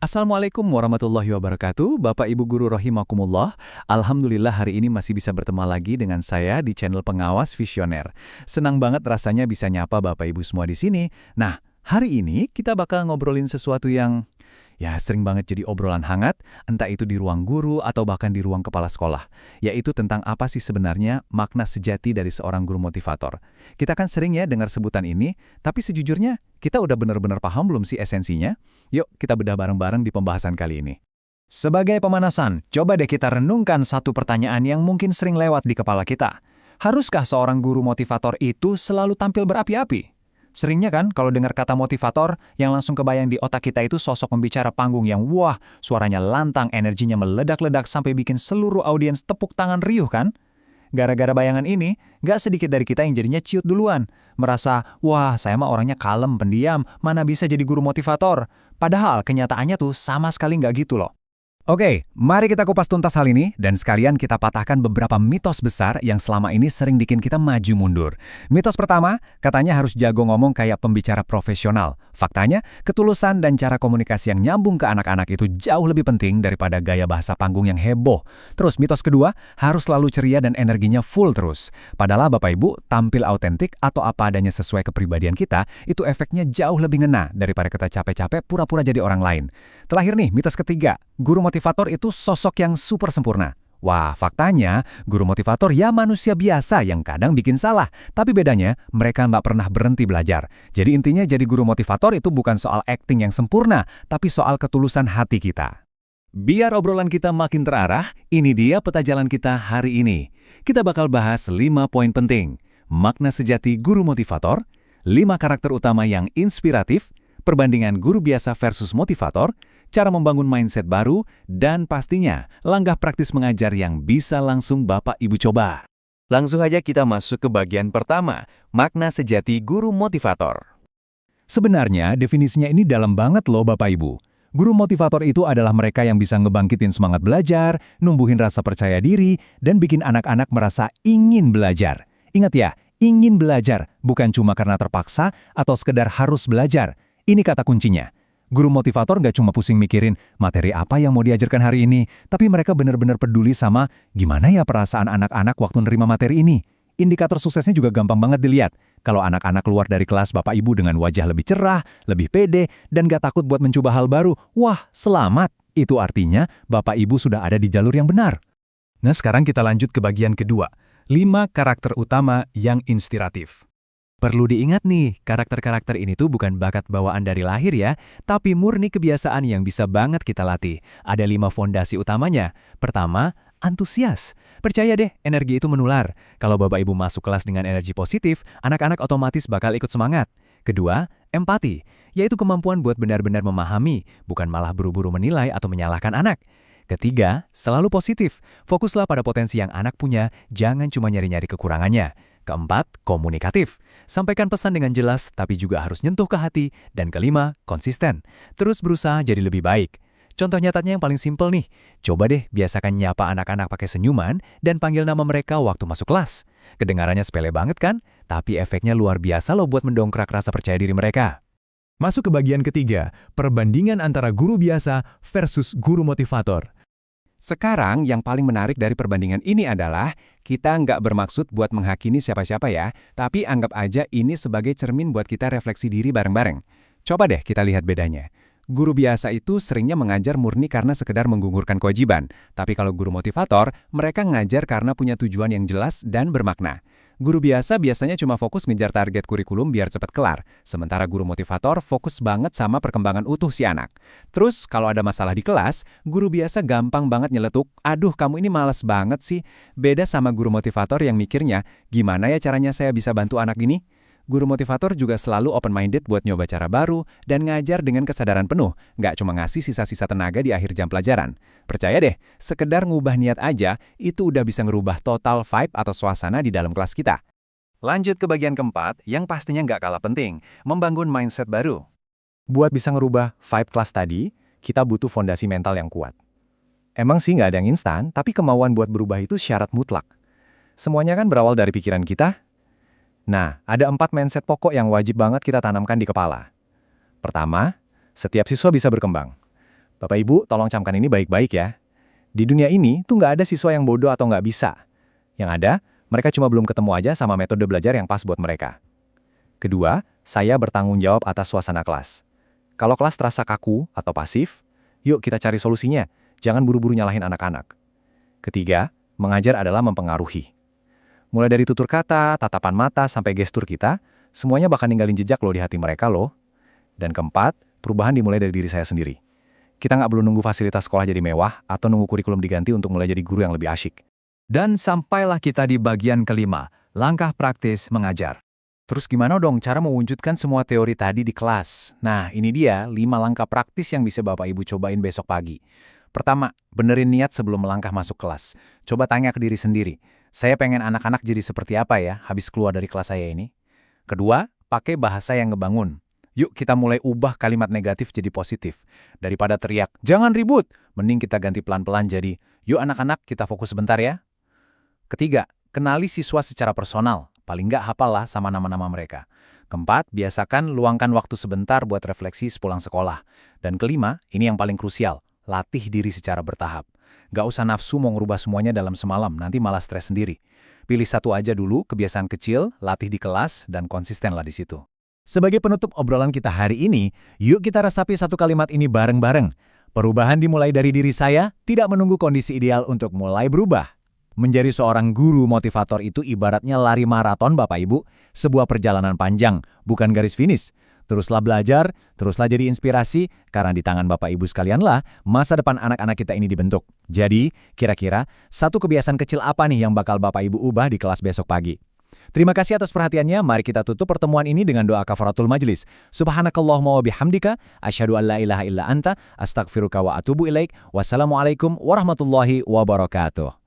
Assalamualaikum warahmatullahi wabarakatuh, Bapak Ibu Guru rahimakumullah. Alhamdulillah hari ini masih bisa bertemu lagi dengan saya di channel Pengawas Visioner. Senang banget rasanya bisa nyapa Bapak Ibu semua di sini. Nah, hari ini kita bakal ngobrolin sesuatu yang sering banget jadi obrolan hangat, entah itu di ruang guru atau bahkan di ruang kepala sekolah, yaitu tentang apa sih sebenarnya makna sejati dari seorang guru motivator. Kita kan sering ya dengar sebutan ini, tapi sejujurnya kita udah benar-benar paham belum sih esensinya? Yuk kita bedah bareng-bareng di pembahasan kali ini. Sebagai pemanasan, coba deh kita renungkan satu pertanyaan yang mungkin sering lewat di kepala kita. Haruskah seorang guru motivator itu selalu tampil berapi-api? Seringnya kan kalau dengar kata motivator, yang langsung kebayang di otak kita itu sosok pembicara panggung yang wah, suaranya lantang, energinya meledak-ledak sampai bikin seluruh audiens tepuk tangan riuh kan? Gara-gara bayangan ini, nggak sedikit dari kita yang jadinya ciut duluan. Merasa, wah saya mah orangnya kalem, pendiam, mana bisa jadi guru motivator. Padahal kenyataannya tuh sama sekali nggak gitu loh. Oke, mari kita kupas tuntas hal ini dan sekalian kita patahkan beberapa mitos besar yang selama ini sering bikin kita maju mundur. Mitos pertama, katanya harus jago ngomong kayak pembicara profesional. Faktanya, ketulusan dan cara komunikasi yang nyambung ke anak-anak itu jauh lebih penting daripada gaya bahasa panggung yang heboh. Terus mitos kedua, harus selalu ceria dan energinya full terus. Padahal Bapak Ibu, tampil autentik atau apa adanya sesuai kepribadian kita, itu efeknya jauh lebih ngena daripada kita capek-capek pura-pura jadi orang lain. Terakhir nih, mitos ketiga, guru motivator itu sosok yang super sempurna. Wah, faktanya, guru motivator ya manusia biasa yang kadang bikin salah. Tapi bedanya, mereka nggak pernah berhenti belajar. Jadi intinya jadi guru motivator itu bukan soal acting yang sempurna, tapi soal ketulusan hati kita. Biar obrolan kita makin terarah, ini dia peta jalan kita hari ini. Kita bakal bahas 5 poin penting. Makna sejati guru motivator, 5 karakter utama yang inspiratif, perbandingan guru biasa versus motivator, cara membangun mindset baru, dan pastinya langkah praktis mengajar yang bisa langsung Bapak Ibu coba. Langsung aja kita masuk ke bagian pertama, makna sejati guru motivator. Sebenarnya definisinya ini dalam banget loh Bapak Ibu. Guru motivator itu adalah mereka yang bisa ngebangkitin semangat belajar, numbuhin rasa percaya diri, dan bikin anak-anak merasa ingin belajar. Ingat ya, ingin belajar, bukan cuma karena terpaksa atau sekedar harus belajar. Ini kata kuncinya. Guru motivator nggak cuma pusing mikirin materi apa yang mau diajarkan hari ini, tapi mereka benar-benar peduli sama gimana ya perasaan anak-anak waktu nerima materi ini. Indikator suksesnya juga gampang banget dilihat. Kalau anak-anak keluar dari kelas Bapak Ibu dengan wajah lebih cerah, lebih pede, dan gak takut buat mencoba hal baru, wah selamat. Itu artinya Bapak Ibu sudah ada di jalur yang benar. Nah sekarang kita lanjut ke bagian kedua. 5 karakter utama yang inspiratif. Perlu diingat nih, karakter-karakter ini tuh bukan bakat bawaan dari lahir ya, tapi murni kebiasaan yang bisa banget kita latih. Ada 5 fondasi utamanya. Pertama, antusias. Percaya deh, energi itu menular. Kalau Bapak Ibu masuk kelas dengan energi positif, anak-anak otomatis bakal ikut semangat. Kedua, empati, yaitu kemampuan buat benar-benar memahami, bukan malah buru-buru menilai atau menyalahkan anak. Ketiga, selalu positif. Fokuslah pada potensi yang anak punya, jangan cuma nyari-nyari kekurangannya. Keempat, komunikatif. Sampaikan pesan dengan jelas, tapi juga harus nyentuh ke hati. Dan kelima, konsisten. Terus berusaha jadi lebih baik. Contoh nyatanya yang paling simpel nih. Coba deh biasakan nyapa anak-anak pakai senyuman dan panggil nama mereka waktu masuk kelas. Kedengarannya sepele banget kan? Tapi efeknya luar biasa loh buat mendongkrak rasa percaya diri mereka. Masuk ke bagian ketiga, perbandingan antara guru biasa versus guru motivator. Sekarang yang paling menarik dari perbandingan ini adalah kita nggak bermaksud buat menghakimi siapa-siapa ya, tapi anggap aja ini sebagai cermin buat kita refleksi diri bareng-bareng. Coba deh kita lihat bedanya. Guru biasa itu seringnya mengajar murni karena sekedar menggugurkan kewajiban, tapi kalau guru motivator, mereka ngajar karena punya tujuan yang jelas dan bermakna. Guru biasa biasanya cuma fokus ngejar target kurikulum biar cepat kelar, sementara guru motivator fokus banget sama perkembangan utuh si anak. Terus kalau ada masalah di kelas, guru biasa gampang banget nyeletuk, aduh kamu ini malas banget sih. Beda sama guru motivator yang mikirnya, gimana ya caranya saya bisa bantu anak ini? Guru motivator juga selalu open-minded buat nyoba cara baru dan ngajar dengan kesadaran penuh, nggak cuma ngasih sisa-sisa tenaga di akhir jam pelajaran. Percaya deh, sekedar ngubah niat aja, itu udah bisa ngerubah total vibe atau suasana di dalam kelas kita. Lanjut ke bagian keempat, yang pastinya nggak kalah penting, membangun mindset baru. Buat bisa ngerubah vibe kelas tadi, kita butuh fondasi mental yang kuat. Emang sih nggak ada yang instan, tapi kemauan buat berubah itu syarat mutlak. Semuanya kan berawal dari pikiran kita. Nah, ada 4 mindset pokok yang wajib banget kita tanamkan di kepala. Pertama, setiap siswa bisa berkembang. Bapak Ibu, tolong camkan ini baik-baik ya. Di dunia ini tuh nggak ada siswa yang bodoh atau nggak bisa. Yang ada, mereka cuma belum ketemu aja sama metode belajar yang pas buat mereka. Kedua, saya bertanggung jawab atas suasana kelas. Kalau kelas terasa kaku atau pasif, yuk kita cari solusinya. Jangan buru-buru nyalahin anak-anak. Ketiga, mengajar adalah mempengaruhi. Mulai dari tutur kata, tatapan mata, sampai gestur kita, semuanya bakal ninggalin jejak loh di hati mereka loh. Dan keempat, perubahan dimulai dari diri saya sendiri. Kita nggak perlu nunggu fasilitas sekolah jadi mewah atau nunggu kurikulum diganti untuk mulai jadi guru yang lebih asyik. Dan sampailah kita di bagian kelima, langkah praktis mengajar. Terus gimana dong cara mewujudkan semua teori tadi di kelas? Nah, ini dia 5 langkah praktis yang bisa Bapak Ibu cobain besok pagi. Pertama, benerin niat sebelum melangkah masuk kelas. Coba tanya ke diri sendiri, saya pengen anak-anak jadi seperti apa ya habis keluar dari kelas saya ini? Kedua, pakai bahasa yang ngebangun. Yuk kita mulai ubah kalimat negatif jadi positif. Daripada teriak, jangan ribut, mending kita ganti pelan-pelan jadi, yuk anak-anak kita fokus sebentar ya. Ketiga, kenali siswa secara personal. Paling nggak hafal lah sama nama-nama mereka. Keempat, biasakan luangkan waktu sebentar buat refleksi sepulang sekolah. Dan kelima, ini yang paling krusial, latih diri secara bertahap. Nggak usah nafsu mau ngerubah semuanya dalam semalam, nanti malah stres sendiri. Pilih satu aja dulu, kebiasaan kecil, latih di kelas, dan konsistenlah di situ. Sebagai penutup obrolan kita hari ini, yuk kita resapi satu kalimat ini bareng-bareng. Perubahan dimulai dari diri saya, tidak menunggu kondisi ideal untuk mulai berubah. Menjadi seorang guru motivator itu ibaratnya lari maraton Bapak Ibu, sebuah perjalanan panjang, bukan garis finish. Teruslah belajar, teruslah jadi inspirasi, karena di tangan Bapak Ibu sekalianlah masa depan anak-anak kita ini dibentuk. Jadi, kira-kira satu kebiasaan kecil apa nih yang bakal Bapak Ibu ubah di kelas besok pagi? Terima kasih atas perhatiannya. Mari kita tutup pertemuan ini dengan doa kafaratul majlis. Subhanakallahumma wa bihamdika, asyhadu an la ilaha illa anta, astaghfiruka wa atubu ilaik. Wassalamualaikum warahmatullahi wabarakatuh.